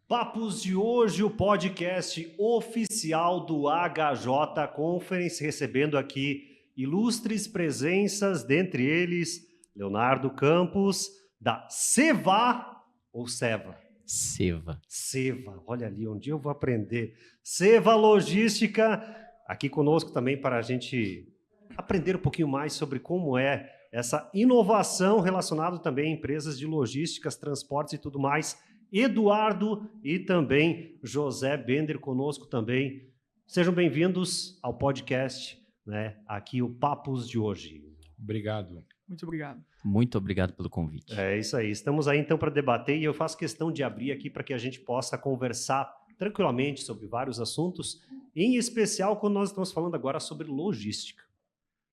Papos de hoje, o podcast oficial do HJ Conference, recebendo aqui ilustres presenças, dentre eles Leonardo Campos, da Seva ou Seva? Seva. Seva, olha ali, um dia eu vou aprender. Seva Logística, aqui conosco também para a gente aprender um pouquinho mais sobre como é essa inovação relacionada também a empresas de logísticas, transportes e tudo mais. Eduardo e também José Bender conosco também. Sejam bem-vindos ao podcast, né? Aqui o Papos de hoje. Obrigado. Muito obrigado. Muito obrigado pelo convite. É isso aí. Estamos aí então para debater e eu faço questão de abrir aqui para que a gente possa conversar tranquilamente sobre vários assuntos, em especial quando nós estamos falando agora sobre logística.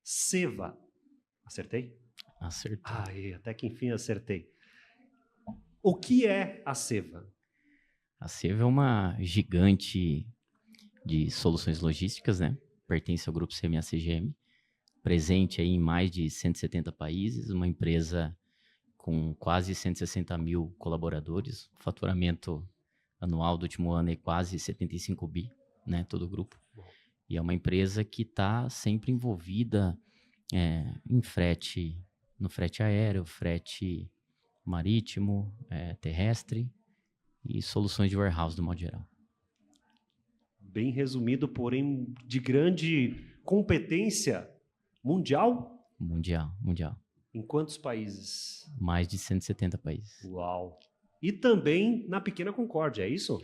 Seva. Acertei? Acertou. Até que enfim acertei. O que é a Seva? A Seva é uma gigante de soluções logísticas, né? Pertence ao grupo CMA-CGM, presente aí em mais de 170 países, uma empresa com quase 160 mil colaboradores, o faturamento anual do último ano é quase 75 bi, né? Todo o grupo. E é uma empresa que está sempre envolvida em frete, no frete aéreo, frete marítimo, terrestre e soluções de warehouse do modo geral. Bem resumido, porém de grande competência mundial? Mundial. Em quantos países? Mais de 170 países. Uau! E também na Pequena Concórdia, é isso?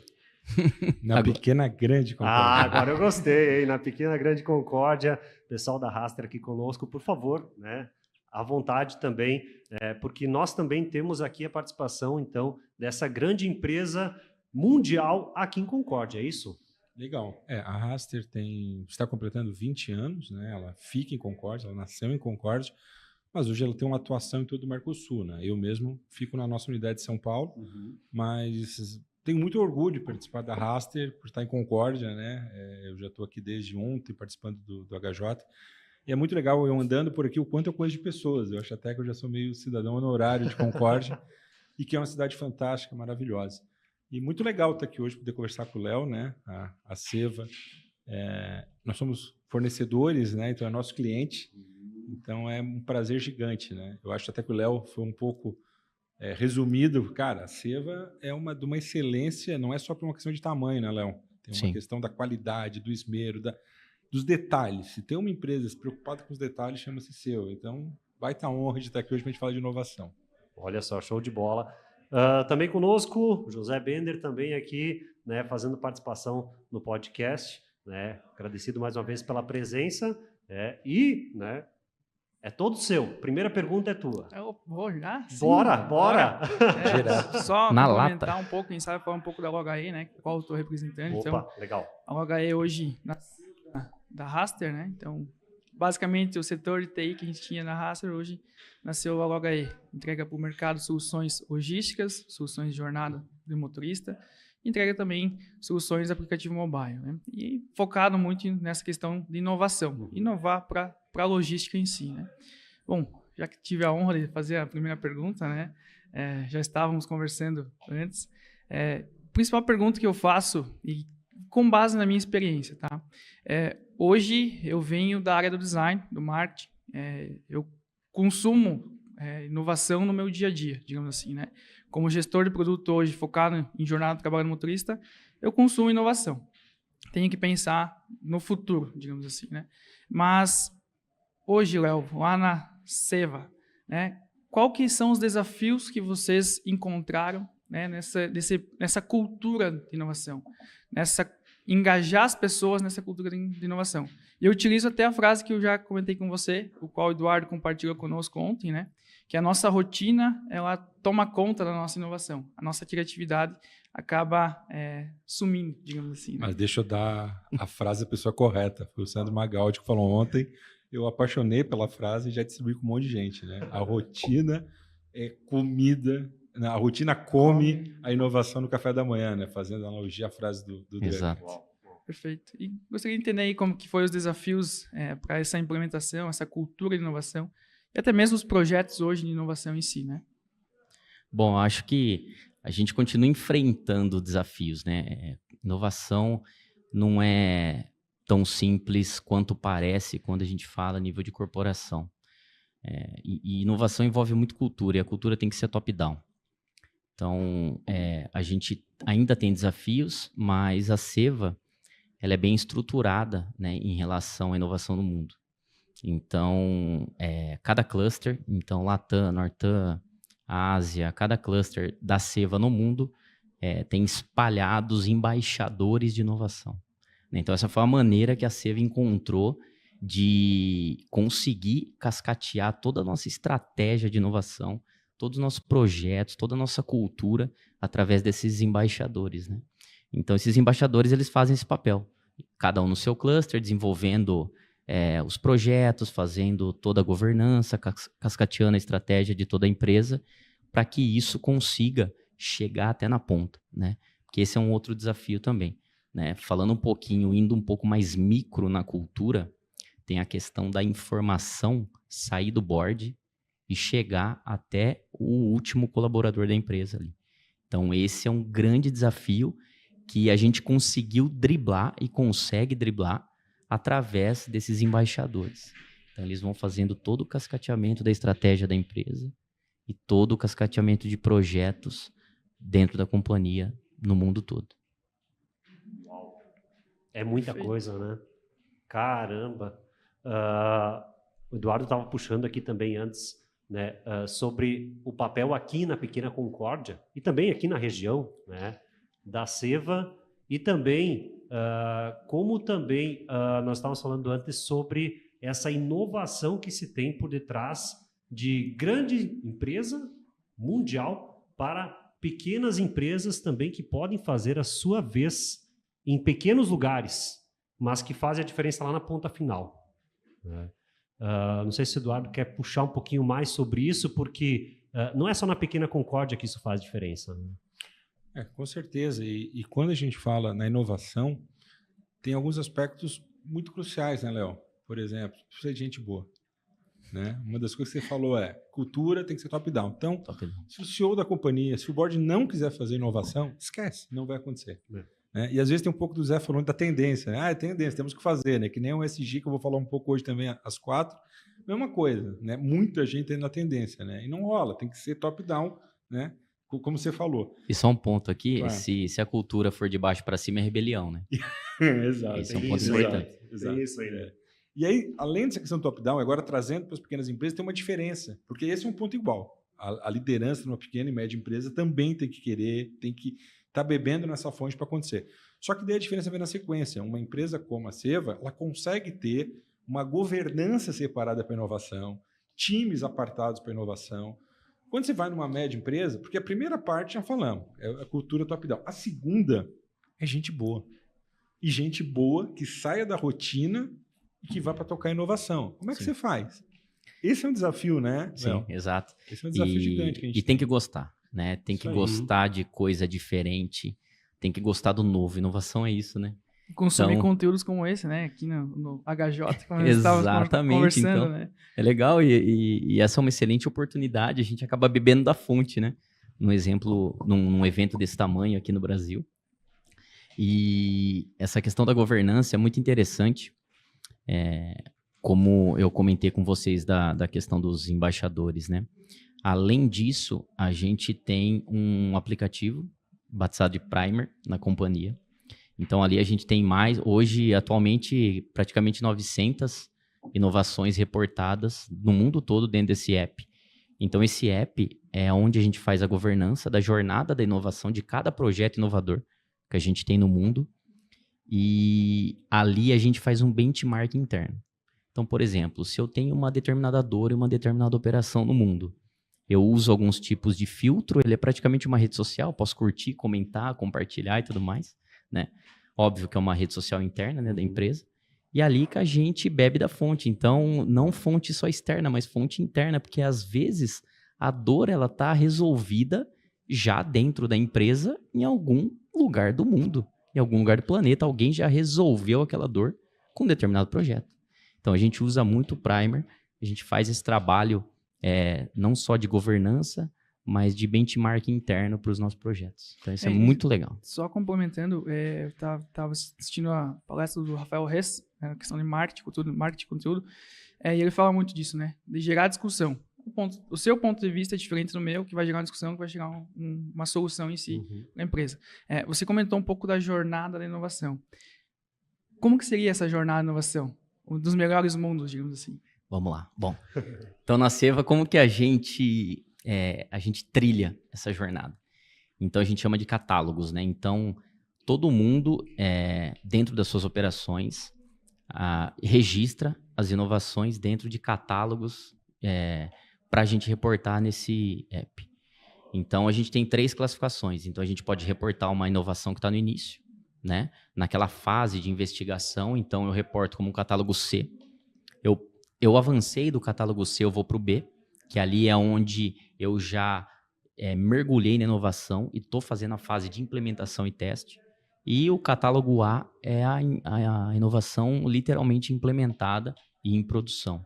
Na Pequena Grande Concórdia. Agora eu gostei, hein? Na Pequena Grande Concórdia. Pessoal da Raster aqui conosco, por favor, né? À vontade também, porque nós também temos aqui a participação, então, dessa grande empresa mundial aqui em Concórdia, é isso? Legal. A Raster está completando 20 anos, né? Ela fica em Concórdia, ela nasceu em Concórdia, mas hoje ela tem uma atuação em todo o Mercosul, né? Eu mesmo fico na nossa unidade de São Paulo, mas tenho muito orgulho de participar da Raster, por estar em Concórdia, né? Eu já estou aqui desde ontem participando do HJ. E é muito legal eu andando por aqui, o quanto eu conheço de pessoas. Eu acho até que eu já sou meio cidadão honorário de Concórdia e que é uma cidade fantástica, maravilhosa. E muito legal estar aqui hoje, poder conversar com o Léo, né? A Seva. Nós somos fornecedores, né? Então é nosso cliente. Então é um prazer gigante, né? Eu acho até que o Léo foi um pouco resumido. Cara, a Seva é de uma excelência, não é só por uma questão de tamanho, né, Léo? Tem uma questão da qualidade, do esmero, dos detalhes. Se tem uma empresa preocupada com os detalhes, chama-se Seva. Então, vai estar honra de estar aqui hoje para a gente falar de inovação. Olha só, show de bola. Também conosco, José Bender, também aqui, né, fazendo participação no podcast. Né, agradecido mais uma vez pela presença. Né, é todo seu. Primeira pergunta é tua. Eu vou já? Sim, Bora! Só Na comentar lata. um pouco, quem sabe falar um pouco da LogAE, né? Qual eu estou representando. Opa, então, legal. A LogAE hoje da Raster, né? Então, basicamente, o setor de TI que a gente tinha na Raster, hoje nasceu a LogAE. Entrega para o mercado soluções logísticas, soluções de jornada do motorista, entrega também soluções de aplicativo mobile, né? E focado muito nessa questão de inovação, inovar para a logística em si, né? Bom, já que tive a honra de fazer a primeira pergunta, né? Já estávamos conversando antes. A principal pergunta que eu faço, e com base na minha experiência, tá? Hoje eu venho da área do design, do marketing, eu consumo inovação no meu dia a dia, digamos assim, né? Como gestor de produto hoje focado em jornada do trabalho do motorista, eu consumo inovação. Tenho que pensar no futuro, digamos assim, né? Mas hoje, Léo, lá na Seva, né? Qual que são os desafios que vocês encontraram, né, nessa cultura de inovação, engajar as pessoas nessa cultura de inovação? E eu utilizo até a frase que eu já comentei com você, o qual o Eduardo compartilhou conosco ontem, né? Que a nossa rotina, ela toma conta da nossa inovação. A nossa criatividade acaba sumindo, digamos assim. Né? Mas deixa eu dar a frase da pessoa correta. Foi o Sandro Magaldi que falou ontem. Eu apaixonei pela frase e já distribuí com um monte de gente, né? A rotina é comida, a rotina come a inovação no café da manhã, né? Fazendo analogia à frase do Exato. Perfeito. E gostaria de entender aí como que foi os desafios para essa implementação, essa cultura de inovação, e até mesmo os projetos hoje de inovação em si, né? Bom, acho que a gente continua enfrentando desafios, né? Inovação não é tão simples quanto parece quando a gente fala a nível de corporação. E inovação envolve muito cultura, e a cultura tem que ser top-down. Então, a gente ainda tem desafios, mas a Seva ela é bem estruturada, né, em relação à inovação no mundo. Então, cada cluster, então Latam, Nortam, Ásia, cada cluster da Seva no mundo tem espalhados embaixadores de inovação. Então, essa foi a maneira que a Seva encontrou de conseguir cascatear toda a nossa estratégia de inovação, todos os nossos projetos, toda a nossa cultura, através desses embaixadores, né? Então, esses embaixadores, eles fazem esse papel. Cada um no seu cluster, desenvolvendo os projetos, fazendo toda a governança, cascateando a estratégia de toda a empresa, para que isso consiga chegar até na ponta, né? Porque esse é um outro desafio também, né? Falando um pouquinho, indo um pouco mais micro na cultura, tem a questão da informação sair do board e chegar até o último colaborador da empresa ali. Então, esse é um grande desafio que a gente conseguiu driblar e consegue driblar através desses embaixadores. Então, eles vão fazendo todo o cascateamento da estratégia da empresa e todo o cascateamento de projetos dentro da companhia no mundo todo. Uau. É muita Perfeito. coisa, né? Caramba! O Eduardo estava puxando aqui também antes, né, sobre o papel aqui na Pequena Concórdia e também aqui na região, né, da Seva, e também como também nós estávamos falando antes sobre essa inovação que se tem por detrás de grande empresa mundial para pequenas empresas também que podem fazer a sua vez em pequenos lugares, mas que fazem a diferença lá na ponta final, né? Não sei se o Eduardo quer puxar um pouquinho mais sobre isso, porque não é só na Pequena Concórdia que isso faz diferença, né? Com certeza. E quando a gente fala na inovação, tem alguns aspectos muito cruciais, né, Léo? Por exemplo, precisa de gente boa, né? Uma das coisas que você falou cultura tem que ser top-down. Então, Top-down. se o CEO da companhia, se o board não quiser fazer inovação, esquece, não vai acontecer. Né? E às vezes tem um pouco do Zé falando da tendência, né? É tendência, temos que fazer, né? Que nem o SG, que eu vou falar um pouco hoje também, às 4, mesma coisa, né? Muita gente tem na tendência, né? E não rola, tem que ser top-down, né? Como você falou. E só um ponto aqui, Claro. se a cultura for de baixo para cima, é rebelião, né? Exato. Esse é um ponto importante. Tem isso aí, né? E aí, além dessa questão top-down, agora trazendo para as pequenas empresas, tem uma diferença, porque esse é um ponto igual. A liderança de uma pequena e média empresa também tem que querer, tem que estar bebendo nessa fonte para acontecer. Só que daí a diferença vem na sequência. Uma empresa como a Seva, ela consegue ter uma governança separada para inovação, times apartados para inovação. Quando você vai numa média empresa, porque a primeira parte já falamos, é a cultura top-down. A segunda é gente boa. E gente boa que saia da rotina e que vá para tocar inovação. Como é que Sim. você faz? Esse é um desafio, né? Sim, Léo? exato. Esse é um desafio gigante que a gente E tem que gostar, né? Tem Isso que aí. gostar de coisa diferente, tem que gostar do novo. Inovação é isso, né? Consumir Então- conteúdos como esse, né? Aqui no HJ, como nós estávamos Exatamente, conversando, então. né? É legal e essa é uma excelente oportunidade. A gente acaba bebendo da fonte, né? No exemplo, num evento desse tamanho aqui no Brasil. E essa questão da governança é muito interessante. Como eu comentei com vocês da questão dos embaixadores, né? Além disso, a gente tem um aplicativo batizado de Primer na companhia. Então, ali a gente tem hoje, atualmente, praticamente 900 inovações reportadas no mundo todo dentro desse app. Então, esse app é onde a gente faz a governança da jornada da inovação de cada projeto inovador que a gente tem no mundo. E ali a gente faz um benchmark interno. Então, por exemplo, se eu tenho uma determinada dor e uma determinada operação no mundo, eu uso alguns tipos de filtro, ele é praticamente uma rede social, posso curtir, comentar, compartilhar e tudo mais, né? Óbvio que é uma rede social interna, né, da empresa. E ali que a gente bebe da fonte. Então, não fonte só externa, mas fonte interna, porque às vezes a dor ela tá resolvida já dentro da empresa em algum lugar do mundo, em algum lugar do planeta. Alguém já resolveu aquela dor com um determinado projeto. Então, a gente usa muito o Primer, a gente faz esse trabalho não só de governança, mas de benchmark interno para os nossos projetos. Então, isso é É, muito legal. Só complementando, eu tava assistindo a palestra do Rafael Hess, na questão de marketing, conteúdo, e ele fala muito disso, né? De gerar discussão. O seu ponto de vista é diferente do meu, que vai gerar uma discussão, que vai gerar uma solução em si na empresa. Você comentou um pouco da jornada da inovação. Como que seria essa jornada de inovação? Um dos melhores mundos, digamos assim. Vamos lá. Bom, então na Seva, como que a gente trilha essa jornada? Então a gente chama de catálogos, né? Então todo mundo, dentro das suas operações, registra as inovações dentro de catálogos para a gente reportar nesse app. Então a gente tem 3 classificações. Então a gente pode reportar uma inovação que está no início, né? Naquela fase de investigação. Então eu reporto como um catálogo C. Eu avancei do catálogo C, eu vou para o B, que ali é onde eu já mergulhei na inovação e estou fazendo a fase de implementação e teste. E o catálogo A é a inovação literalmente implementada e em produção.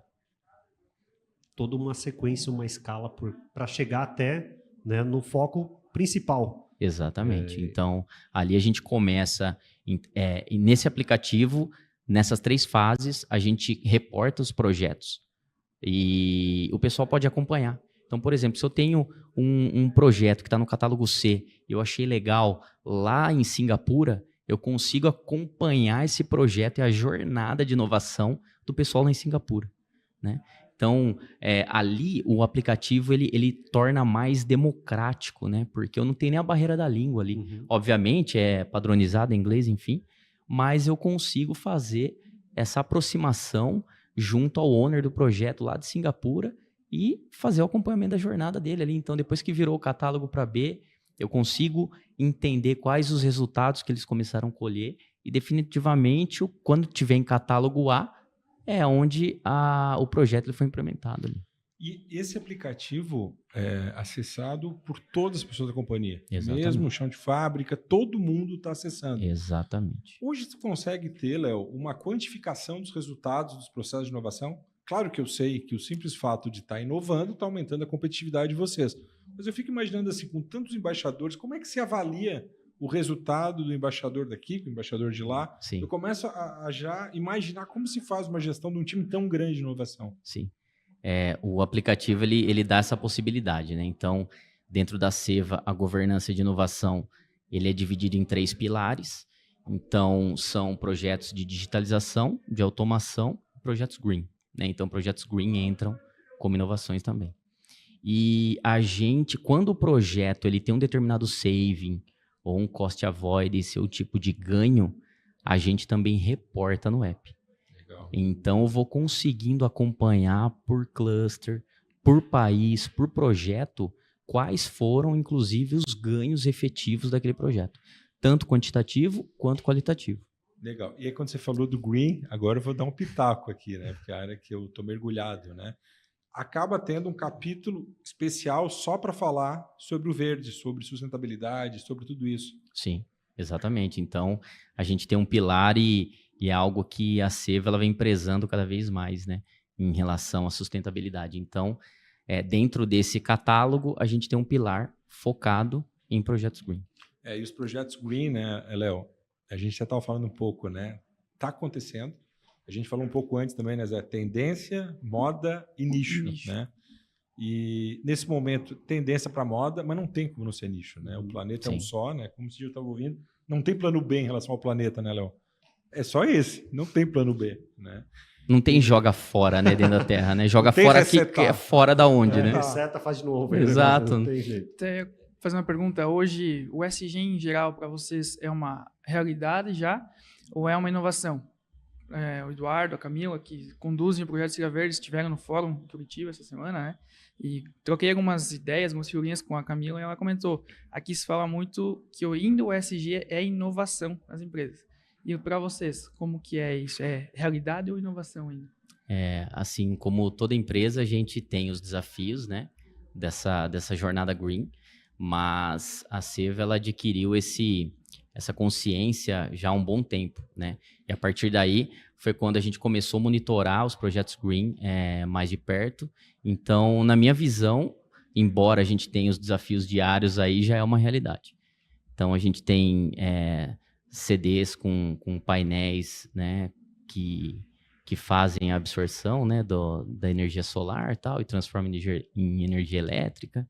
Toda uma sequência, uma escala para chegar até, né, no foco principal. Exatamente. Então, ali a gente começa, nesse aplicativo, nessas 3 fases, a gente reporta os projetos e o pessoal pode acompanhar. Então, por exemplo, se eu tenho um projeto que está no catálogo C e eu achei legal lá em Singapura, eu consigo acompanhar esse projeto e a jornada de inovação do pessoal lá em Singapura, né? Então, ali o aplicativo ele torna mais democrático, né? Porque eu não tenho nem a barreira da língua ali. Obviamente, é padronizado em inglês, enfim, mas eu consigo fazer essa aproximação junto ao owner do projeto lá de Singapura e fazer o acompanhamento da jornada dele ali. Então, depois que virou o catálogo para B, eu consigo entender quais os resultados que eles começaram a colher e definitivamente, quando tiver em catálogo A, é onde o projeto ele foi implementado ali. E esse aplicativo é acessado por todas as pessoas da companhia. Exatamente. Mesmo o chão de fábrica, todo mundo está acessando. Exatamente. Hoje você consegue ter, Léo, uma quantificação dos resultados dos processos de inovação? Claro que eu sei que o simples fato de estar inovando está aumentando a competitividade de vocês. Mas eu fico imaginando assim, com tantos embaixadores, como é que se avalia o resultado do embaixador daqui, do embaixador de lá? Sim. Eu começo a já imaginar como se faz uma gestão de um time tão grande de inovação. Sim. O aplicativo ele dá essa possibilidade, né? Então, dentro da Seva, a governança de inovação ele é dividido em 3 pilares. Então, são projetos de digitalização, de automação, projetos green, né? Então, projetos green entram como inovações também. E a gente, quando o projeto ele tem um determinado saving ou um cost avoidance ou tipo de ganho, a gente também reporta no app. Legal. Então, eu vou conseguindo acompanhar por cluster, por país, por projeto, quais foram, inclusive, os ganhos efetivos daquele projeto. Tanto quantitativo quanto qualitativo. Legal. E aí, quando você falou do green, agora eu vou dar um pitaco aqui, né? Porque é a área que eu estou mergulhado, né? Acaba tendo um capítulo especial só para falar sobre o verde, sobre sustentabilidade, sobre tudo isso. Sim, exatamente. Então, a gente tem um pilar e é algo que a Seva ela vem prezando cada vez mais, né? Em relação à sustentabilidade. Então, dentro desse catálogo, a gente tem um pilar focado em projetos green. E os projetos green, né, Léo? A gente já estava falando um pouco, né? Está acontecendo. A gente falou um pouco antes também, né, Zé? Tendência, moda e nicho, né? E nesse momento, tendência para moda, mas não tem como não ser nicho, né? O planeta é um só, né? Como se eu estava ouvindo, não tem plano B em relação ao planeta, né, Léo? É só esse, não tem plano B, né? Não tem joga fora, né, dentro da Terra, né? Joga fora que é fora da onde, né? Receta, faz de novo. Exato. Não tem jeito. Até fazer uma pergunta, hoje o SG em geral para vocês é uma realidade já ou é uma inovação? O Eduardo, a Camila, que conduzem o projeto Siga Verde, estiveram no fórum em Curitiba essa semana, né? E troquei algumas ideias, algumas figurinhas com a Camila e ela comentou, aqui se fala muito que o ESG é inovação nas empresas. E para vocês, como que é isso? É realidade ou inovação ainda? Assim como toda empresa, a gente tem os desafios, né, dessa jornada green, mas a Seva ela adquiriu essa consciência já há um bom tempo, né? E a partir daí foi quando a gente começou a monitorar os projetos green mais de perto. Então, na minha visão, embora a gente tenha os desafios diários aí, já é uma realidade. Então, a gente tem CDs com painéis, né, que fazem a absorção, né, da energia solar e tal, e transformam em energia elétrica.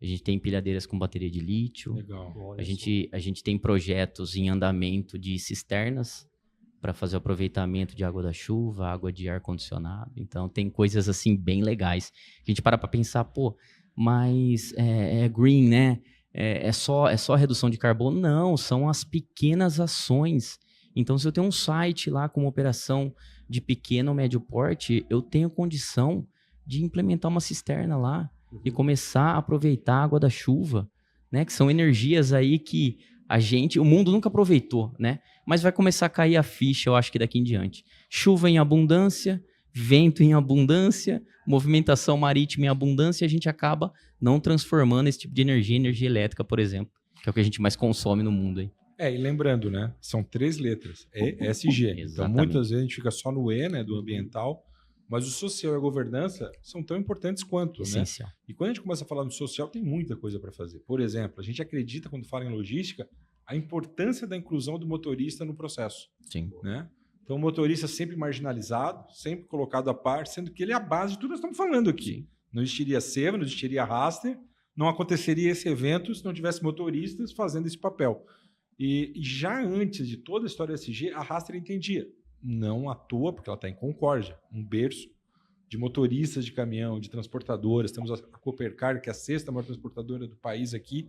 A gente tem empilhadeiras com bateria de lítio. Legal. A gente tem projetos em andamento de cisternas para fazer o aproveitamento de água da chuva, água de ar-condicionado. Então, tem coisas assim bem legais. A gente para pensar, pô, mas é green, né? É só redução de carbono? Não, são as pequenas ações. Então, se eu tenho um site lá com uma operação de pequeno ou médio porte, eu tenho condição de implementar uma cisterna lá e começar a aproveitar a água da chuva, né? Que são energias aí que o mundo nunca aproveitou, né? Mas vai começar a cair a ficha, eu acho que daqui em diante. Chuva em abundância, vento em abundância, movimentação marítima em abundância, e a gente acaba não transformando esse tipo de energia em energia elétrica, por exemplo, que é o que a gente mais consome no mundo aí. E lembrando, né? São 3 letras, ESG. Então, Exatamente. muitas vezes a gente fica só no E, né? Do ambiental, mas o social e a governança são tão importantes quanto, né? Essencial. E quando a gente começa a falar no social, tem muita coisa para fazer. Por exemplo, a gente acredita, quando fala em logística, a importância da inclusão do motorista no processo, Sim. né? Então, o motorista sempre marginalizado, sempre colocado à parte, sendo que ele é a base de tudo que nós estamos falando aqui. Sim. Não existiria SEVA, não existiria Raster, não aconteceria esse evento se não tivesse motoristas fazendo esse papel. E já antes de toda a história da SG, a Raster entendia. Não à toa, porque ela está em Concórdia, um berço de motoristas de caminhão, de transportadoras. Temos a Coopercar, que é a 6ª maior transportadora do país aqui.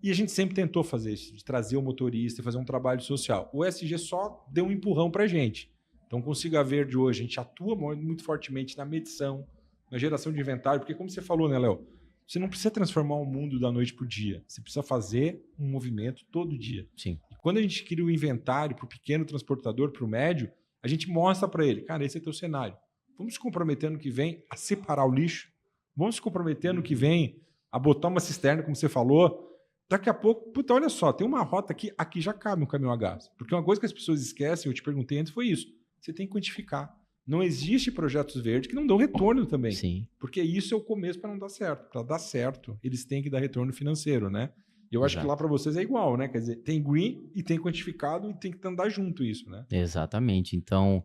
E a gente sempre tentou fazer isso, de trazer o motorista e fazer um trabalho social. O SG só deu um empurrão para a gente. Então, com o Siga Verde hoje, a gente atua muito fortemente na medição, na geração de inventário, porque como você falou, né, Léo? Você não precisa transformar o mundo da noite para o dia. Você precisa fazer um movimento todo dia. Sim. E quando a gente cria o inventário para o pequeno transportador, para o médio, a gente mostra para ele, cara, esse é teu cenário. Vamos se comprometer no que vem a separar o lixo. Vamos se comprometer no que vem a botar uma cisterna, como você falou. Daqui a pouco, puta, olha só, tem uma rota aqui já cabe um caminhão a gás. Porque uma coisa que as pessoas esquecem, eu te perguntei antes, foi isso. Você tem que quantificar. Não existe projetos verdes que não dão retorno também. Sim. Porque isso é o começo para não dar certo. Para dar certo, eles têm que dar retorno financeiro, né? E eu acho que lá para vocês é igual, né? Quer dizer, tem green e tem quantificado e tem que andar junto isso, né? Exatamente. Então,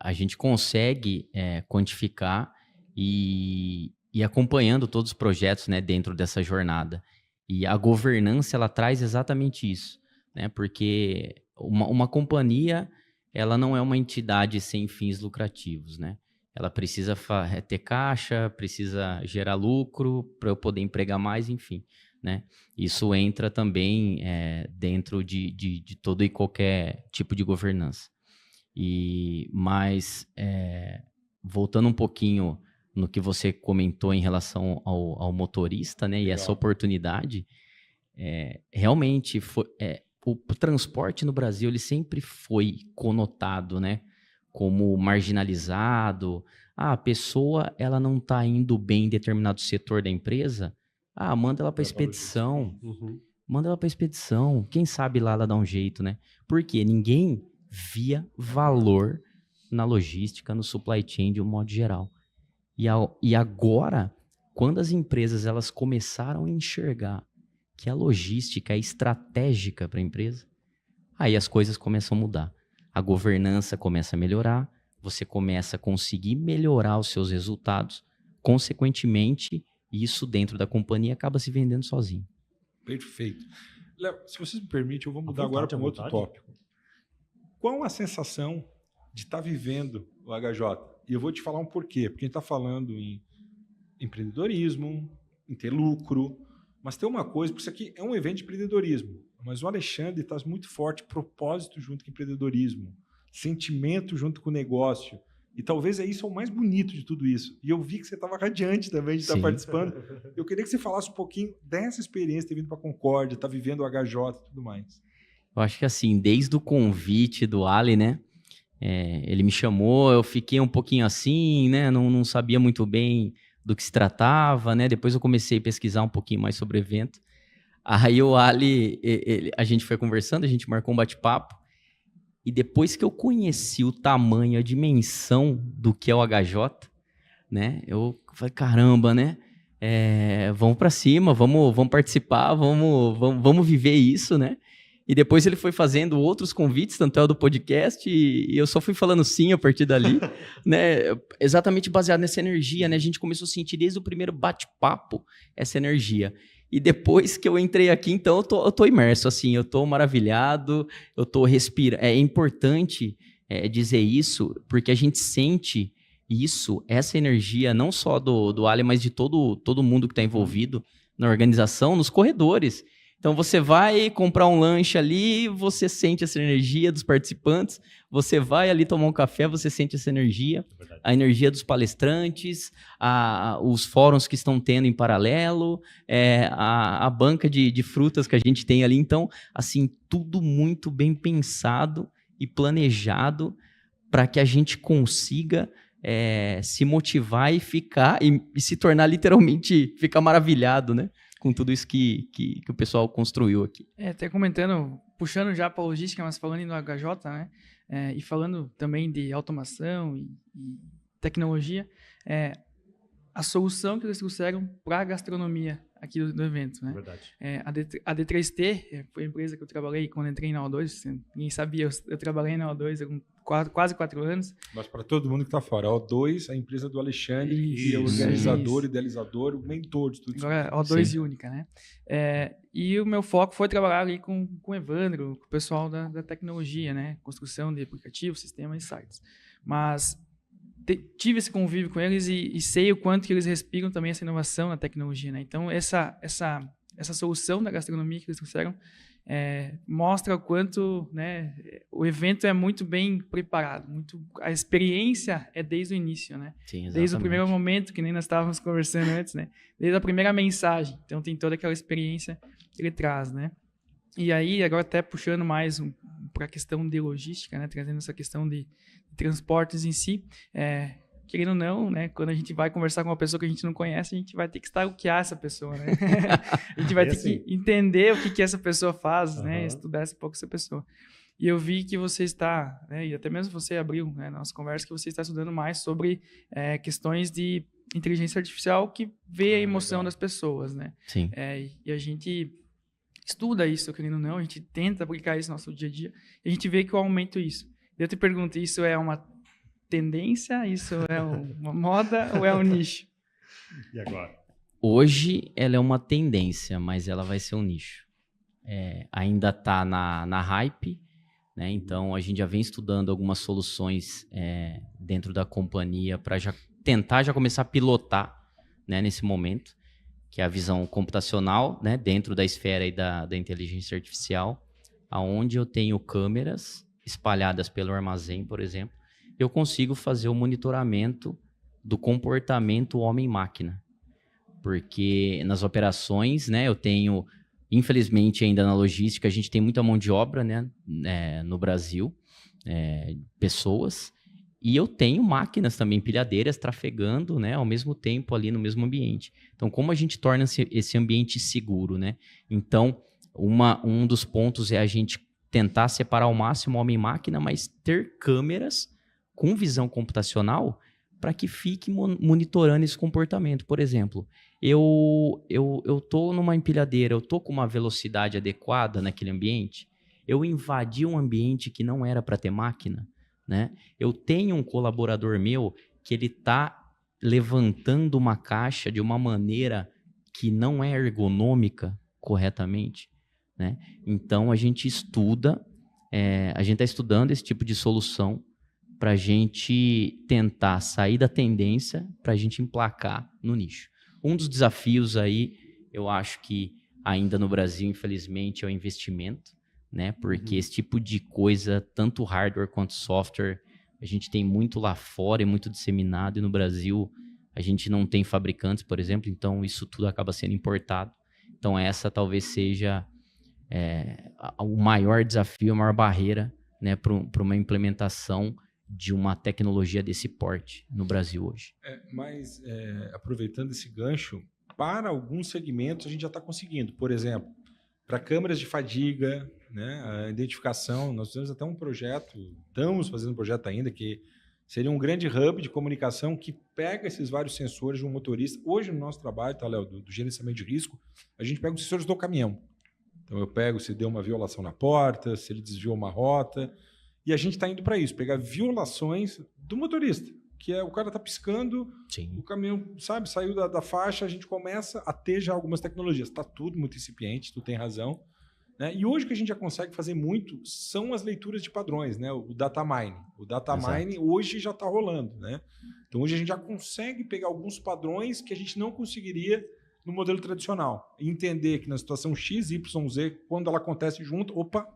a gente consegue quantificar e acompanhando todos os projetos, né, dentro dessa jornada. E a governança, ela traz exatamente isso, né? Porque uma companhia, ela não é uma entidade sem fins lucrativos, né? Ela precisa ter caixa, precisa gerar lucro para eu poder empregar mais, enfim, né? Isso entra também dentro de todo e qualquer tipo de governança. Mas, voltando um pouquinho no que você comentou em relação ao motorista, né? Legal. E essa oportunidade, realmente o transporte no Brasil ele sempre foi conotado, né, como marginalizado. A pessoa ela não está indo bem em determinado setor da empresa, manda ela para expedição, manda ela para expedição. Quem sabe lá ela dá um jeito, né? Porque ninguém via valor na logística, no supply chain de um modo geral. E agora, quando as empresas elas começaram a enxergar que a logística é estratégica para a empresa, aí as coisas começam a mudar. A governança começa a melhorar, você começa a conseguir melhorar os seus resultados, consequentemente, isso dentro da companhia acaba se vendendo sozinho. Perfeito. Léo, se vocês me permitem, eu vou mudar agora para um outro tópico. Qual a sensação de estar vivendo o HJ? E eu vou te falar um porquê. Porque a gente está falando em empreendedorismo, em ter lucro, mas tem uma coisa, porque isso aqui é um evento de empreendedorismo, mas o Alexandre está muito forte, propósito junto com empreendedorismo, sentimento junto com o negócio, e talvez isso é o mais bonito de tudo isso. E eu vi que você estava radiante também de estar participando. Eu queria que você falasse um pouquinho dessa experiência, ter vindo para a Concórdia, estar vivendo o HJ e tudo mais. Eu acho que assim, desde o convite do Ali, né, ele me chamou, eu fiquei um pouquinho assim, né, não sabia muito bem do que se tratava, né? Depois eu comecei a pesquisar um pouquinho mais sobre o evento. Aí o Ali, a gente foi conversando, a gente marcou um bate-papo. E depois que eu conheci o tamanho, a dimensão do que é o HJ, né? Eu falei, caramba, né? vamos para cima, vamos participar, vamos viver isso, né? E depois ele foi fazendo outros convites, tanto é o do podcast, e eu só fui falando sim a partir dali, né? Exatamente baseado nessa energia, né? A gente começou a sentir desde o primeiro bate-papo essa energia. E depois que eu entrei aqui, então, eu tô imerso, assim, eu tô maravilhado, eu tô respirando. É importante dizer isso, porque a gente sente isso, essa energia, não só do Ali, mas de todo mundo que está envolvido na organização, nos corredores. Então, você vai comprar um lanche ali, você sente essa energia dos participantes, você vai ali tomar um café, você sente essa energia, a energia dos palestrantes, os fóruns que estão tendo em paralelo, a banca de frutas que a gente tem ali. Então, assim, tudo muito bem pensado e planejado para que a gente consiga se motivar e ficar e se tornar literalmente, ficar maravilhado, né? Com tudo isso que o pessoal construiu aqui. Até comentando, puxando já para a logística, mas falando no HJ, né? E falando também de automação e tecnologia, a solução que eles trouxeram para a gastronomia aqui do evento, né? Verdade. A D3T foi a empresa que eu trabalhei quando entrei na O2, ninguém sabia, eu trabalhei na O2 há quase 4 anos. Mas para todo mundo que está fora, a O2, a empresa do Alexandre, que é o Isso. organizador, idealizador, o mentor de tudo isso. Agora, O2 e Única, né? E o meu foco foi trabalhar ali com o Evandro, com o pessoal da tecnologia, né? Construção de aplicativos, sistemas e sites. Mas tive esse convívio com eles e sei o quanto que eles respiram também essa inovação na tecnologia, né? Então, essa solução da gastronomia que eles trouxeram mostra o quanto, né, o evento é muito bem preparado, a experiência é desde o início, né? Sim, desde o primeiro momento, que nem nós estávamos conversando antes, né? Desde a primeira mensagem. Então, tem toda aquela experiência que ele traz, né? E aí, agora até puxando mais para a questão de logística, né? Trazendo essa questão de transportes em si, querendo ou não, né? Quando a gente vai conversar com uma pessoa que a gente não conhece, a gente vai ter que stalkear essa pessoa, né? A gente vai ter que entender o que essa pessoa faz, né? Estudar um pouco essa pessoa. E eu vi que você está, né? E até mesmo você abriu, né, na nossa conversa, que você está estudando mais sobre questões de inteligência artificial que vê a emoção das pessoas, né? Sim. E a gente estuda isso, querendo ou não, a gente tenta aplicar isso no nosso dia a dia, e a gente vê que eu aumento isso. Eu te pergunto, isso é uma tendência, isso é uma moda ou é um nicho? E agora? Hoje ela é uma tendência, mas ela vai ser um nicho. Ainda está na hype, né? Então a gente já vem estudando algumas soluções dentro da companhia para tentar começar a pilotar, né, nesse momento, que é a visão computacional, né, dentro da esfera aí da inteligência artificial, aonde eu tenho câmeras espalhadas pelo armazém, por exemplo, eu consigo fazer o monitoramento do comportamento homem-máquina. Porque nas operações, né, eu tenho, infelizmente ainda na logística, a gente tem muita mão de obra, né, no Brasil, pessoas, e eu tenho máquinas também, pilhadeiras, trafegando, né, ao mesmo tempo ali no mesmo ambiente. Então, como a gente torna esse ambiente seguro, né? Então, um dos pontos é a gente tentar separar ao máximo homem e máquina, mas ter câmeras com visão computacional para que fique monitorando esse comportamento. Por exemplo, eu tô numa empilhadeira, eu tô com uma velocidade adequada naquele ambiente, eu invadi um ambiente que não era para ter máquina, né? Eu tenho um colaborador meu que ele tá levantando uma caixa de uma maneira que não é ergonômica corretamente, né? Então a gente estuda, a gente está estudando esse tipo de solução para a gente tentar sair da tendência, para a gente emplacar no nicho. Um dos desafios aí, eu acho que ainda no Brasil, infelizmente, é o investimento, né? Porque esse tipo de coisa, tanto hardware quanto software, a gente tem muito lá fora, é muito disseminado, e no Brasil a gente não tem fabricantes, por exemplo, então isso tudo acaba sendo importado. Então essa talvez seja o maior desafio, a maior barreira, né, para uma implementação de uma tecnologia desse porte no Brasil hoje. Mas aproveitando esse gancho, para alguns segmentos a gente já está conseguindo. Por exemplo, para câmeras de fadiga, né, a identificação, nós temos até um projeto, estamos fazendo um projeto ainda que Seria um grande hub de comunicação que pega esses vários sensores de um motorista. Hoje, no nosso trabalho, tá, Léo, do gerenciamento de risco, a gente pega os sensores do caminhão. Então, eu pego se deu uma violação na porta, se ele desviou uma rota. E a gente está indo para isso, pegar violações do motorista, que é o cara está piscando, Sim. o caminhão, sabe, saiu da faixa, a gente começa a ter já algumas tecnologias. Está tudo muito incipiente, tu tem razão. Né? E hoje o que a gente já consegue fazer muito são as leituras de padrões, né? O data mining. O data mining hoje já está rolando. Né? Então hoje a gente já consegue pegar alguns padrões que a gente não conseguiria no modelo tradicional. E entender que na situação X, Y, Z, quando ela acontece junto, opa,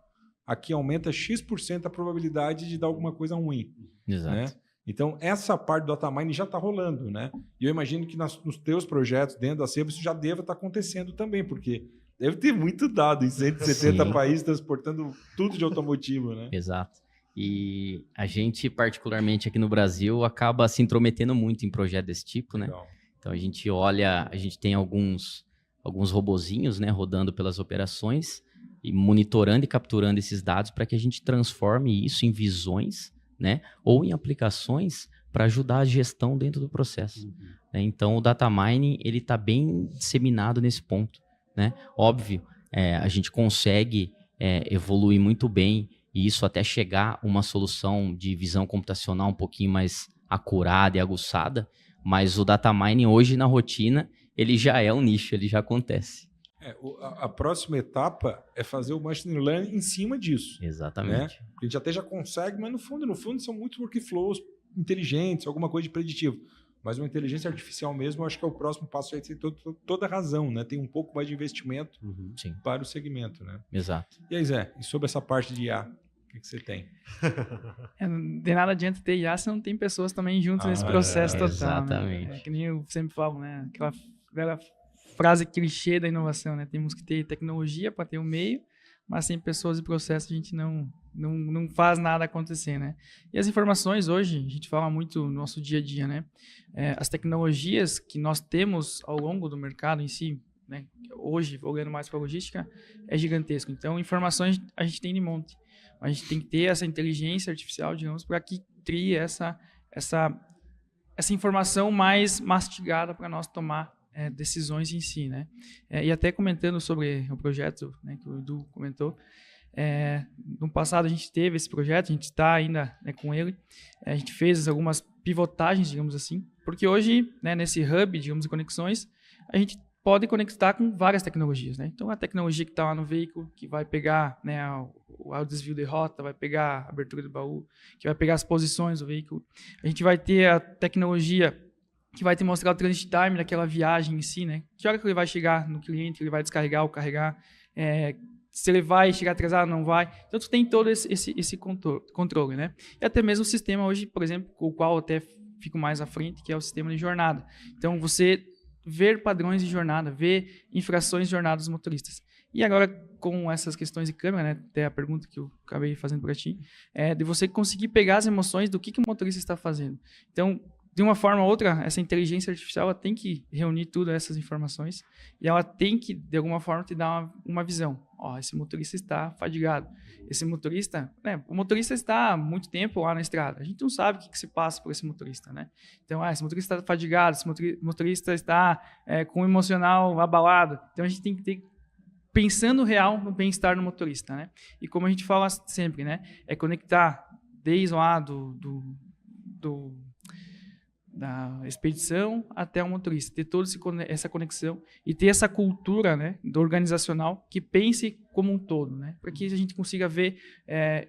aqui aumenta X% a probabilidade de dar alguma coisa ruim. Exato. Né? Então, essa parte do data mining já está rolando. Né? E eu imagino que nos teus projetos, dentro da SEBA, isso já deva estar acontecendo também, porque deve ter muito dado em 170 Sim. países transportando tudo de automotivo. Né? Exato. E a gente, particularmente aqui no Brasil, acaba se intrometendo muito em projetos desse tipo, né? Legal. Então, a gente olha, a gente tem alguns robozinhos, né, rodando pelas operações e monitorando e capturando esses dados para que a gente transforme isso em visões, né, ou em aplicações para ajudar a gestão dentro do processo. Né? Então, o data mining, ele está bem disseminado nesse ponto. Né? Óbvio, a gente consegue evoluir muito bem e isso até chegar a uma solução de visão computacional um pouquinho mais acurada e aguçada, mas o data mining hoje na rotina, ele já é um nicho, ele já acontece. A próxima etapa é fazer o machine learning em cima disso. Exatamente. Né? A gente até já consegue, mas no fundo são muitos workflows inteligentes, alguma coisa de preditivo. Mas uma inteligência artificial mesmo, eu acho que é o próximo passo, aí tem toda a razão, né? Tem um pouco mais de investimento Sim. para o segmento. Né? Exato. E aí, Zé, e sobre essa parte de IA, o que você tem? De nada adianta ter IA se não tem pessoas também juntas nesse processo total. Exatamente. Né? Que nem eu sempre falo, né? Aquela velha frase clichê da inovação, né? Temos que ter tecnologia para ter o meio, mas sem pessoas e processos a gente não faz nada acontecer, né? E as informações hoje, a gente fala muito no nosso dia a dia, né? As tecnologias que nós temos ao longo do mercado em si, né? Hoje, olhando mais para a logística, é gigantesco. Então, informações a gente tem de monte. A gente tem que ter essa inteligência artificial, digamos, para que crie essa informação mais mastigada para nós tomar decisões em si, né? E até comentando sobre o projeto, né, que o Edu comentou, no passado a gente teve esse projeto, a gente está ainda, né, com ele, a gente fez algumas pivotagens, digamos assim, porque hoje, né, nesse hub, digamos, de conexões, a gente pode conectar com várias tecnologias, né? Então, a tecnologia que está lá no veículo, que vai pegar, né, o desvio de rota, vai pegar a abertura do baú, que vai pegar as posições do veículo. A gente vai ter a tecnologia que vai te mostrar o transit time daquela viagem em si, né? Que hora que ele vai chegar no cliente, ele vai descarregar ou carregar, se ele vai chegar atrasado, não vai. Então, tu tem todo esse controle, né? E até mesmo o sistema hoje, por exemplo, com o qual até fico mais à frente, que é o sistema de jornada. Então, você ver padrões de jornada, ver infrações de jornada dos motoristas. E agora, com essas questões de câmera, né, até a pergunta que eu acabei fazendo para ti, de você conseguir pegar as emoções do que o motorista está fazendo. Então, de uma forma ou outra, essa inteligência artificial ela tem que reunir todas essas informações e ela tem que, de alguma forma, te dar uma visão. Esse motorista está fadigado. Esse motorista, o motorista está há muito tempo lá na estrada. A gente não sabe o que se passa por esse motorista, né? Então, esse motorista está fadigado, esse motorista está com o emocional abalado. Então, a gente tem que ter pensando real no bem-estar do motorista, né? E como a gente fala sempre, né? É conectar desde lá da expedição até o motorista, ter toda essa conexão e ter essa cultura, né, do organizacional que pense como um todo, né, para que a gente consiga ver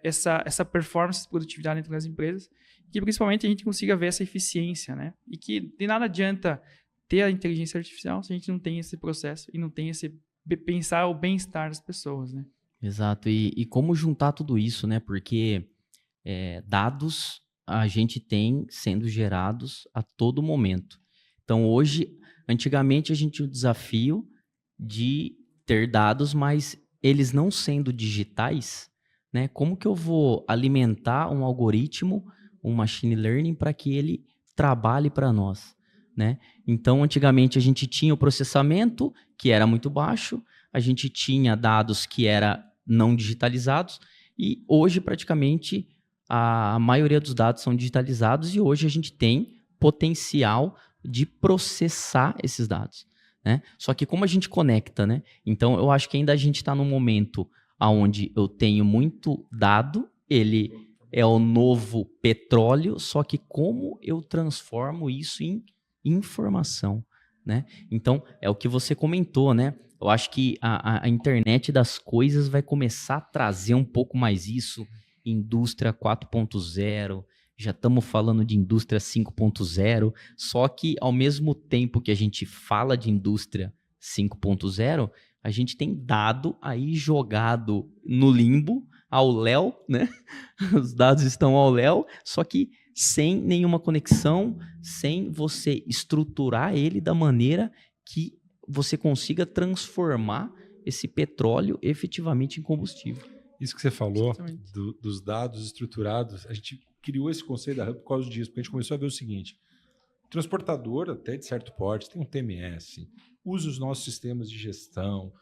essa performance de produtividade dentro das empresas, que principalmente a gente consiga ver essa eficiência, né, e que de nada adianta ter a inteligência artificial se a gente não tem esse processo e não tem esse pensar o bem-estar das pessoas, né. Exato, e como juntar tudo isso, né, porque dados a gente tem sendo gerados a todo momento. Então, hoje, antigamente a gente tinha o desafio de ter dados, mas eles não sendo digitais, né? Como que eu vou alimentar um algoritmo, um machine learning, para que ele trabalhe para nós, né? Então, antigamente a gente tinha o processamento, que era muito baixo, a gente tinha dados que eram não digitalizados, e hoje, praticamente, a maioria dos dados são digitalizados e hoje a gente tem potencial de processar esses dados, né? Só que como a gente conecta, né? Então, eu acho que ainda a gente está num momento onde eu tenho muito dado, ele é o novo petróleo, só que como eu transformo isso em informação, né? Então, é o que você comentou, né? Eu acho que a internet das coisas vai começar a trazer um pouco mais isso, indústria 4.0, já estamos falando de indústria 5.0, só que ao mesmo tempo que a gente fala de indústria 5.0, a gente tem dado aí jogado no limbo, ao léu, né? Os dados estão ao léu, só que sem nenhuma conexão, sem você estruturar ele da maneira que você consiga transformar esse petróleo efetivamente em combustível. Isso que você falou Exatamente. dos dados estruturados, a gente criou esse conceito da Hub por causa disso, porque a gente começou a ver o seguinte: o transportador, até de certo porte, tem um TMS, usa os nossos sistemas de gestão,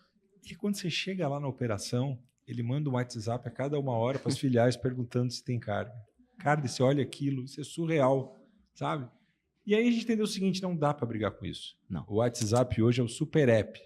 e quando você chega lá na operação, ele manda um WhatsApp a cada 1 hora para as filiais perguntando se tem carga. Cara, você olha aquilo, isso é surreal, sabe? E aí a gente entendeu o seguinte: não dá para brigar com isso. Não. O WhatsApp hoje é o super app.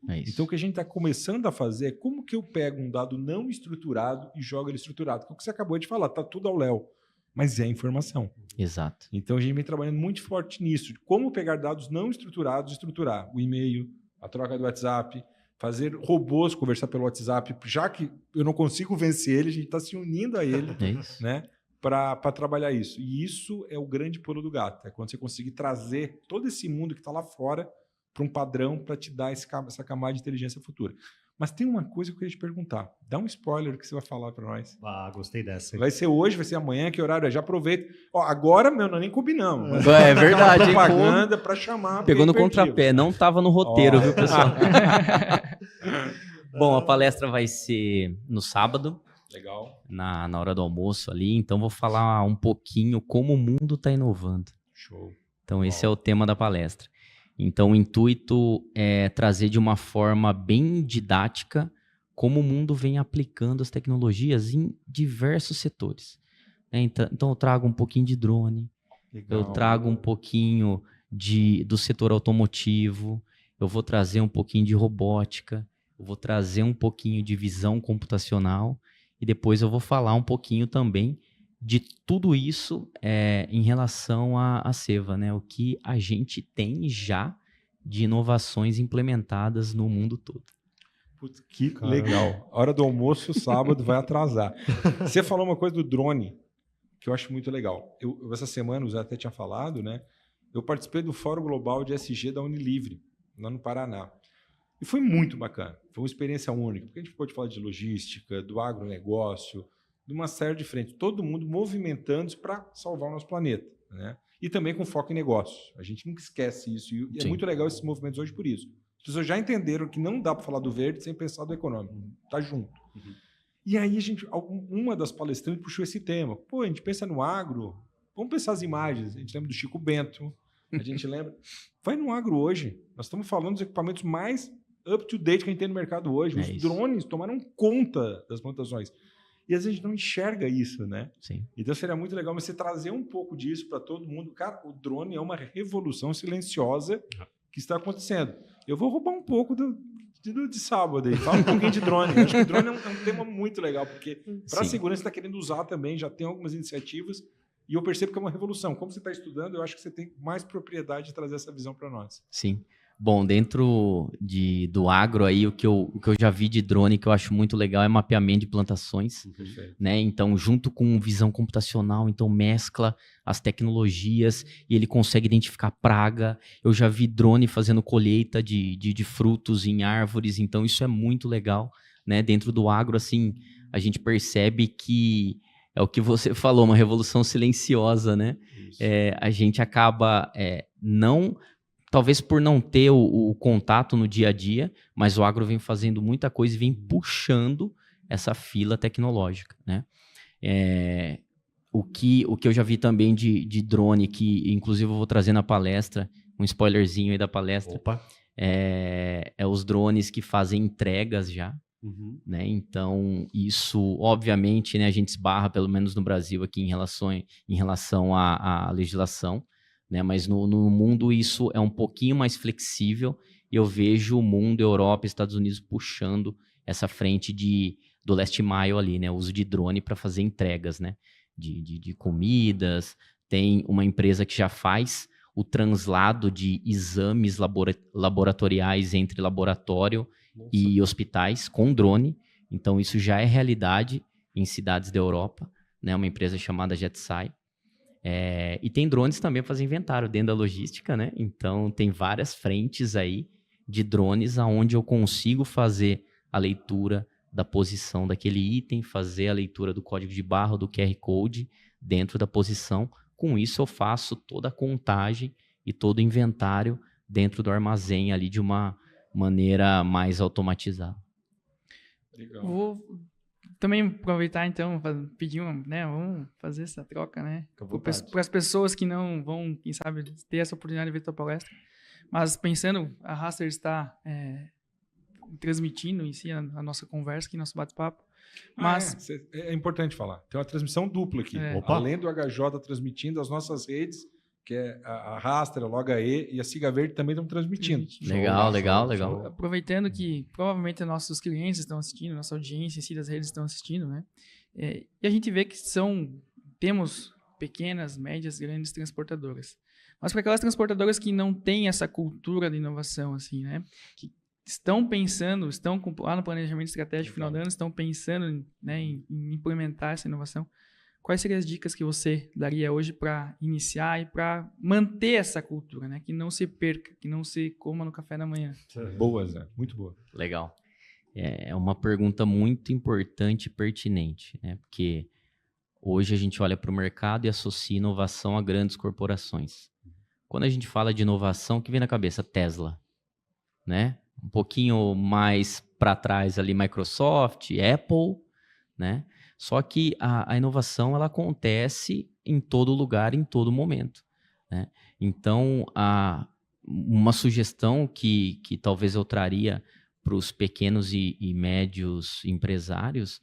É isso. Então, o que a gente está começando a fazer é como que eu pego um dado não estruturado e jogo ele estruturado. Porque é o que você acabou de falar, está tudo ao léu, mas é informação. Exato. Então, a gente vem trabalhando muito forte nisso, de como pegar dados não estruturados e estruturar. O e-mail, a troca do WhatsApp, fazer robôs conversar pelo WhatsApp, já que eu não consigo vencer ele, a gente está se unindo a ele, É isso. né, para trabalhar isso. E isso é o grande pulo do gato, é quando você conseguir trazer todo esse mundo que está lá fora para um padrão para te dar essa camada de inteligência futura. Mas tem uma coisa que eu queria te perguntar. Dá um spoiler que você vai falar para nós. Ah, gostei dessa. Vai ser hoje, vai ser amanhã, que horário é? Já aproveita. Ó, agora, meu, nós nem combinamos. Mas É verdade, hein? propaganda para chamar. Pegou no porque é imperdível. contrapé, não estava no roteiro, Ó. viu, pessoal? Bom, a palestra vai ser no sábado, Legal. na hora do almoço ali, então vou falar um pouquinho como o mundo está inovando. Show. Então esse é o tema da palestra. Então o intuito é trazer de uma forma bem didática como o mundo vem aplicando as tecnologias em diversos setores. Então eu trago um pouquinho de drone, Legal. eu trago um pouquinho do setor automotivo, eu vou trazer um pouquinho de robótica, eu vou trazer um pouquinho de visão computacional e depois eu vou falar um pouquinho também de tudo isso em relação à Seva, né? O que a gente tem já de inovações implementadas no mundo todo. Putz, que Caramba. legal. A hora do almoço, sábado, vai atrasar. Você falou uma coisa do drone que eu acho muito legal. Essa semana, o Zé até tinha falado, né? Eu participei do Fórum Global de SG da Unilivre, lá no Paraná. E foi muito bacana. Foi uma experiência única, porque a gente pôde falar de logística, do agronegócio, de uma série de frentes. Todo mundo movimentando-se para salvar o nosso planeta, né? E também com foco em negócios. A gente nunca esquece isso. E é Sim. muito legal esses movimentos hoje por isso. As pessoas já entenderam que não dá para falar do verde sem pensar do econômico. Tá junto. E aí uma das palestrantes puxou esse tema. Pô, a gente pensa no agro, vamos pensar as imagens. A gente lembra do Chico Bento, a gente lembra. Vai no agro hoje. Nós estamos falando dos equipamentos mais up-to-date que a gente tem no mercado hoje. Os drones tomaram conta das plantações. E às vezes a gente não enxerga isso, né? Sim. Então seria muito legal você trazer um pouco disso para todo mundo. Cara, o drone é uma revolução silenciosa que está acontecendo. Eu vou roubar um pouco de sábado aí. Fala um pouquinho de drone. Eu acho que o drone é um tema muito legal, porque para a Sim. segurança você está querendo usar também, já tem algumas iniciativas, e eu percebo que é uma revolução. Como você está estudando, eu acho que você tem mais propriedade de trazer essa visão para nós. Sim. Bom, dentro do agro aí, o que eu já vi de drone que eu acho muito legal é mapeamento de plantações, Perfeito. né? Então, junto com visão computacional, então mescla as tecnologias e ele consegue identificar praga. Eu já vi drone fazendo colheita de frutos em árvores, então isso é muito legal, né? Dentro do agro, assim, a gente percebe que é o que você falou, uma revolução silenciosa, né? Isso. A gente acaba talvez por não ter o contato no dia a dia, mas o agro vem fazendo muita coisa e vem puxando essa fila tecnológica, né? O que eu já vi também de drone, que inclusive eu vou trazer na palestra, um spoilerzinho aí da palestra, Opa. é os drones que fazem entregas já, Uhum. né? Então, isso, obviamente, né, a gente esbarra, pelo menos no Brasil, aqui em relação à legislação, né? Mas no mundo isso é um pouquinho mais flexível. Eu vejo o mundo, Europa, Estados Unidos puxando essa frente do last mile ali, né? O uso de drone para fazer entregas, né? De comidas. Tem uma empresa que já faz o translado de exames laboratoriais entre laboratório e hospitais com drone. Então, isso já é realidade em cidades da Europa, né? Uma empresa chamada Jetsai. E tem drones também para fazer inventário dentro da logística, né? Então, tem várias frentes aí de drones aonde eu consigo fazer a leitura da posição daquele item, fazer a leitura do código de barra, do QR Code dentro da posição. Com isso, eu faço toda a contagem e todo o inventário dentro do armazém ali de uma maneira mais automatizada. Legal. Vou também aproveitar, então, pedir né, vamos fazer essa troca, né? Para as pessoas que não vão, quem sabe, ter essa oportunidade de ver tua palestra. Mas pensando, a Raster está transmitindo em si a nossa conversa aqui, nosso bate-papo. Mas É importante falar. Tem uma transmissão dupla aqui. Opa. Além do HJ transmitindo, as nossas redes, que é a Raster, a LogaE e a Siga Verde também estão transmitindo. Legal. Aproveitando que provavelmente nossos clientes estão assistindo, nossa audiência em si das redes estão assistindo, né? E a gente vê que temos pequenas, médias, grandes transportadoras. Mas para aquelas transportadoras que não têm essa cultura de inovação, assim, né? Que estão pensando, lá no planejamento estratégico final do ano, estão pensando, né, em implementar essa inovação. Quais seriam as dicas que você daria hoje para iniciar e para manter essa cultura, né? Que não se perca, que não se coma no café da manhã. Boa, Zé. Muito boa. Legal. É uma pergunta muito importante e pertinente, né? Porque hoje a gente olha para o mercado e associa inovação a grandes corporações. Quando a gente fala de inovação, o que vem na cabeça? Tesla, né? Um pouquinho mais para trás ali, Microsoft, Apple, né? Só que a inovação ela acontece em todo lugar, em todo momento, né? Então, uma sugestão que talvez eu traria para os pequenos e médios empresários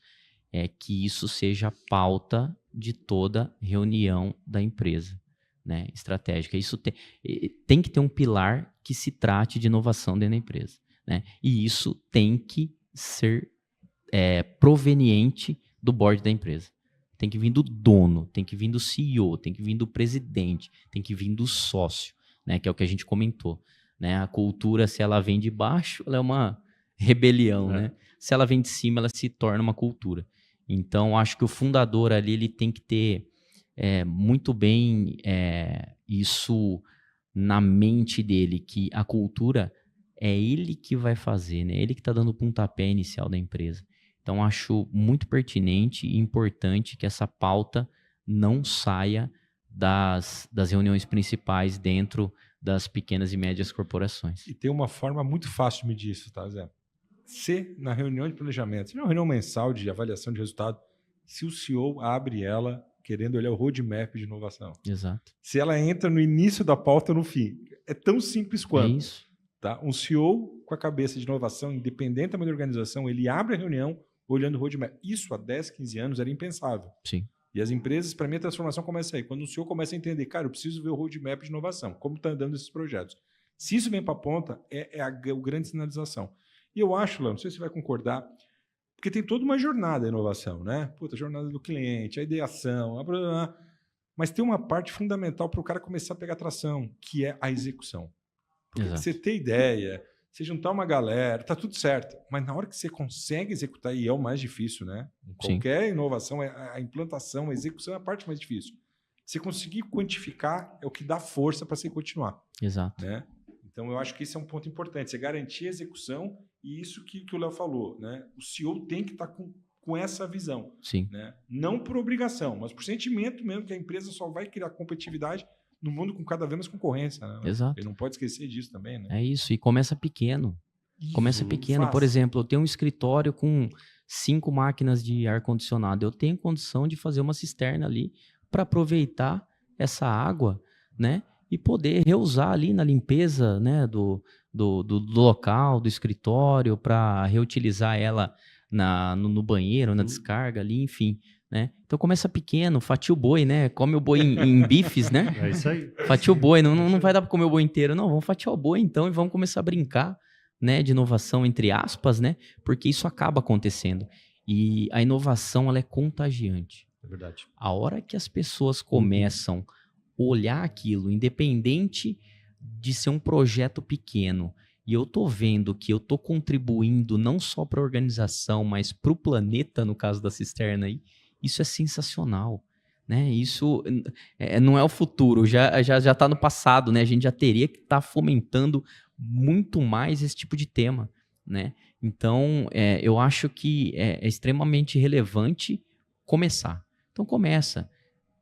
é que isso seja a pauta de toda reunião da empresa, né, estratégica. Isso tem que ter um pilar que se trate de inovação dentro da empresa, né? E isso tem que ser proveniente do board da empresa. Tem que vir do dono, tem que vir do CEO, tem que vir do presidente, tem que vir do sócio, né, que é o que a gente comentou, né? A cultura, se ela vem de baixo, ela é uma rebelião, né? Se ela vem de cima, ela se torna uma cultura. Então, acho que o fundador ali, ele tem que ter muito bem isso na mente dele, que a cultura é ele que vai fazer, né? Ele que está dando o pontapé inicial da empresa. Então, acho muito pertinente e importante que essa pauta não saia das reuniões principais dentro das pequenas e médias corporações. E tem uma forma muito fácil de medir isso, tá, Zé? Se na reunião de planejamento, se na reunião mensal de avaliação de resultado, se o CEO abre ela querendo olhar o roadmap de inovação. Exato. Se ela entra no início da pauta ou no fim. É tão simples quanto. É isso. Tá? Um CEO com a cabeça de inovação, independente da organização, ele abre a reunião olhando o roadmap. Isso há 10, 15 anos era impensável. Sim. E as empresas, para mim, a transformação começa aí. Quando o CEO começa a entender, cara, eu preciso ver o roadmap de inovação, como está andando esses projetos. Se isso vem para a ponta, é a grande sinalização. E eu acho, Léo, não sei se você vai concordar, porque tem toda uma jornada de inovação, né? Puta, a jornada do cliente, a ideação, mas tem uma parte fundamental para o cara começar a pegar tração, que é a execução. Porque você ter ideia, você juntar uma galera, tá tudo certo. Mas na hora que você consegue executar, e é o mais difícil, né? Em qualquer inovação, a implantação, a execução é a parte mais difícil. Você conseguir quantificar é o que dá força para você continuar. Exato. Né? Então, eu acho que esse é um ponto importante. Você garantir a execução e isso que o Léo falou. Né? O CEO tem que estar com essa visão. Sim. Né? Não por obrigação, mas por sentimento mesmo que a empresa só vai criar competitividade no mundo com cada vez mais concorrência. Né? Exato. Ele não pode esquecer disso também. Né? É isso. E começa pequeno. Começa pequeno. Por exemplo, eu tenho um escritório com 5 máquinas de ar-condicionado. Eu tenho condição de fazer uma cisterna ali para aproveitar essa água, né? E poder reusar ali na limpeza, né, do local, do escritório, para reutilizar ela no banheiro, na descarga ali, enfim, né? Então começa pequeno, fatia o boi, né? Come o boi em bifes, né? É isso aí. Fatia o boi, não vai dar para comer o boi inteiro, não, vamos fatiar o boi então e vamos começar a brincar, né, de inovação entre aspas, né? Porque isso acaba acontecendo. E a inovação, ela é contagiante. É verdade. A hora que as pessoas começam a olhar aquilo, independente de ser um projeto pequeno, e eu tô vendo que eu tô contribuindo não só para a organização, mas para o planeta, no caso da cisterna aí, isso é sensacional, né? Isso não é o futuro, já tá no passado, né? A gente já teria que estar fomentando muito mais esse tipo de tema, né? Então, eu acho que é extremamente relevante começar. Então, começa.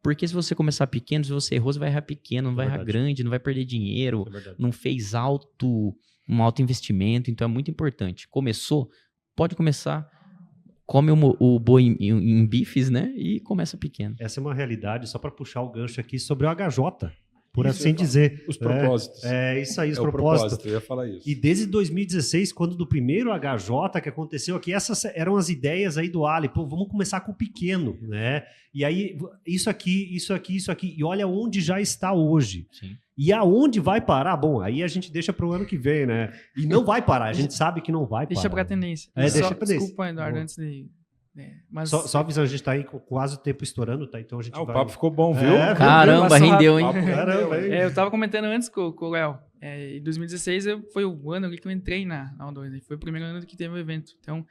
Porque se você começar pequeno, se você errou, você vai errar pequeno, não vai errar grande, não vai perder dinheiro, não fez um alto investimento. Então, é muito importante. Começou, pode começar, come o boi em bifes, né? E começa pequeno. Essa é uma realidade, só para puxar o gancho aqui sobre o HJ, por Isso, assim dizer. Os propósitos. É isso aí, os o propósitos. propósito, eu ia falar isso. E desde 2016, quando do primeiro HJ que aconteceu aqui, essas eram as ideias aí do Ali. Pô, vamos começar com o pequeno, né? E aí, isso aqui. E olha onde já está hoje. Sim. E aonde vai parar? Bom, aí a gente deixa para o ano que vem, né? E não vai parar, a gente sabe que não vai parar. Deixa pra tendência. Deixa pra tendência. Desculpa, Eduardo, Bom. antes de... mas Só avisando, a gente tá aí com quase o tempo estourando, tá? Então a gente O vai... papo ficou bom, viu? É, Caramba, passou rendeu, hein? Papo Caramba, hein? eu tava comentando antes com o Léo. Em 2016 foi o ano que eu entrei na O2, né? Foi o primeiro ano que teve o evento. Então,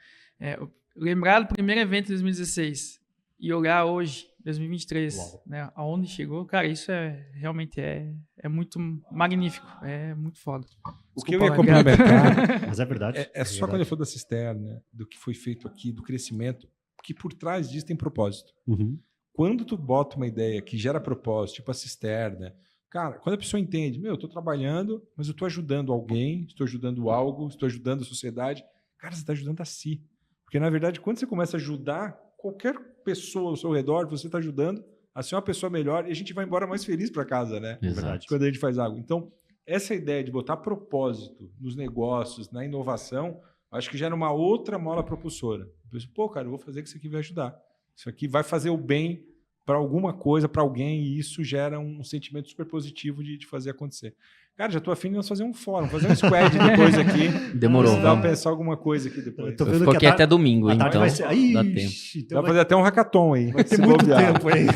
lembrar do primeiro evento de 2016 e olhar hoje, 2023, né? Aonde chegou, cara, isso realmente é muito magnífico, é muito foda. O que eu ia complementar Mas é verdade. é só quando eu for da cisterna, do que foi feito aqui, do crescimento, que por trás disso tem propósito. Uhum. Quando tu bota uma ideia que gera propósito, tipo a cisterna, cara, quando a pessoa entende, eu tô trabalhando, mas eu tô ajudando alguém, estou ajudando algo, estou ajudando a sociedade, cara, você está ajudando a si. Porque, na verdade, quando você começa a ajudar qualquer pessoa ao seu redor, você está ajudando a ser uma pessoa melhor e a gente vai embora mais feliz para casa, né? Exato. Quando a gente faz algo. Então, essa ideia de botar propósito nos negócios, na inovação, acho que gera uma outra mola propulsora. Eu penso, cara, eu vou fazer que isso aqui vai ajudar. Isso aqui vai fazer o bem para alguma coisa, para alguém, e isso gera um sentimento super positivo de fazer acontecer. Cara, já estou afim de nós fazer um fórum, fazer um squad depois aqui. Demorou. Dá para pensar alguma coisa aqui depois. Tô Eu vendo fico que aqui até domingo, a tarde então vai ser... dá tempo. Ixi, então Dá para fazer até um hackathon aí. vai ter se muito bobear. tempo, hein?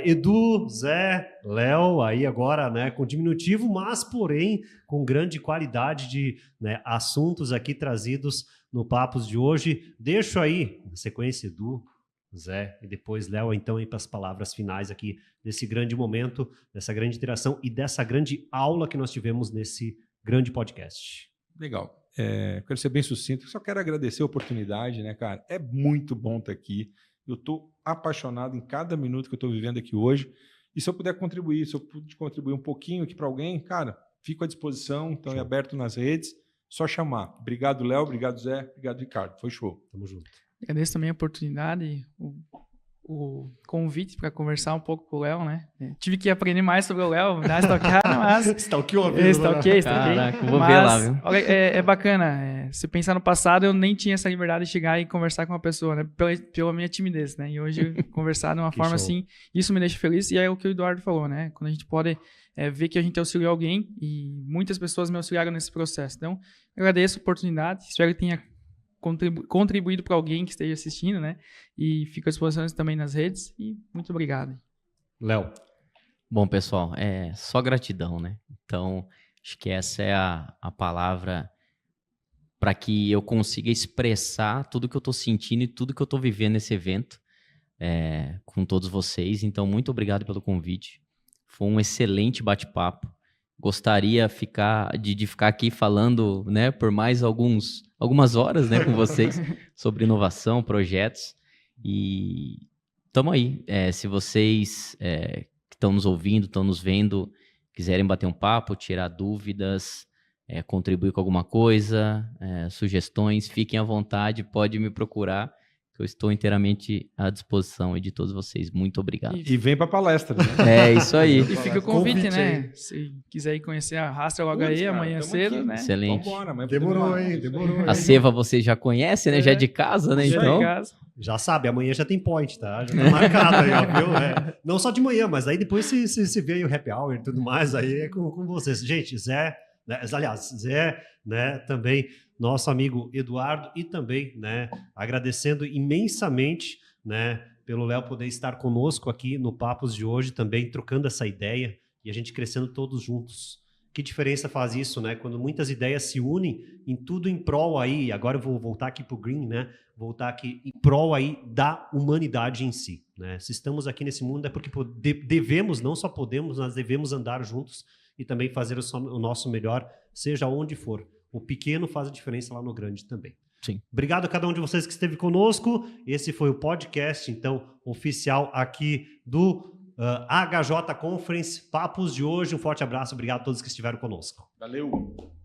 Edu, Zé, Léo, aí agora, né, com diminutivo, mas porém com grande qualidade de, né, assuntos aqui trazidos no Papos de hoje. Deixo aí, na sequência, Edu, Zé e depois Léo, então, aí para as palavras finais aqui desse grande momento, dessa grande interação e dessa grande aula que nós tivemos nesse grande podcast. Legal. Quero ser bem sucinto, só quero agradecer a oportunidade, né, cara? É muito bom estar aqui. Eu estou apaixonado em cada minuto que eu estou vivendo aqui hoje. E se eu puder contribuir, se eu puder contribuir um pouquinho aqui para alguém, cara, fico à disposição, então é aberto nas redes, só chamar. Obrigado, Léo, obrigado, Zé, obrigado, Ricardo. Foi show. Tamo junto. Agradeço também a oportunidade, o convite para conversar um pouco com o Léo, né? Tive que aprender mais sobre o Léo, dar stalkeada, mas... Stalkeou a vida. Stalkeei. Caraca, vou Mas, ver lá, viu? Olha, é bacana. Se pensar no passado, eu nem tinha essa liberdade de chegar e conversar com uma pessoa, né? Pela minha timidez, né? E hoje, conversar de uma forma show. assim, isso me deixa feliz. E é o que o Eduardo falou, né? Quando a gente pode ver que a gente auxiliou alguém e muitas pessoas me auxiliaram nesse processo. Então, eu agradeço a oportunidade. Espero que tenha contribuído para alguém que esteja assistindo, né? E fico à disposição também nas redes. E muito obrigado. Léo. Bom, pessoal, é só gratidão, né? Então, acho que essa é a palavra para que eu consiga expressar tudo que eu estou sentindo e tudo que eu estou vivendo nesse evento com todos vocês. Então, muito obrigado pelo convite. Foi um excelente bate-papo. Gostaria de ficar aqui falando, né, por mais algumas horas, né, com vocês sobre inovação, projetos. E estamos aí. Se vocês que estão nos ouvindo, estão nos vendo, quiserem bater um papo, tirar dúvidas, contribuir com alguma coisa, sugestões, fiquem à vontade, pode me procurar, que eu estou inteiramente à disposição aí de todos vocês. Muito obrigado. E vem para palestra, né? É isso aí. E fica o convite, Convite né? aí. Se quiser ir conhecer a Raster UHE Putz, cara, amanhã tamo cedo, aqui. né? Excelente. Vambora, amanhã Demorou, podemos ir lá. hein? Demorou, A hein? Seva você já conhece, né? Já é de casa, né? Já em Então, casa. Já sabe, amanhã já tem point, tá? Já tá marcado aí, ó, viu? Não só de manhã, mas aí depois se vê aí o happy hour e tudo mais, aí é com vocês. Gente, Zé, né, aliás, Zé, né, também nosso amigo Eduardo e também, né, agradecendo imensamente, né, pelo Léo poder estar conosco aqui no Papos de hoje, também trocando essa ideia e a gente crescendo todos juntos. Que diferença faz isso, né? Quando muitas ideias se unem em tudo em prol aí, agora eu vou voltar aqui para o Green, né? Voltar aqui em prol aí da humanidade em si, né? Se estamos aqui nesse mundo é porque devemos, não só podemos, nós devemos andar juntos e também fazer o nosso melhor, seja onde for. O pequeno faz a diferença lá no grande também. Sim. Obrigado a cada um de vocês que esteve conosco. Esse foi o podcast, então, oficial aqui do HJ Conference, Papos de hoje. Um forte abraço, obrigado a todos que estiveram conosco. Valeu.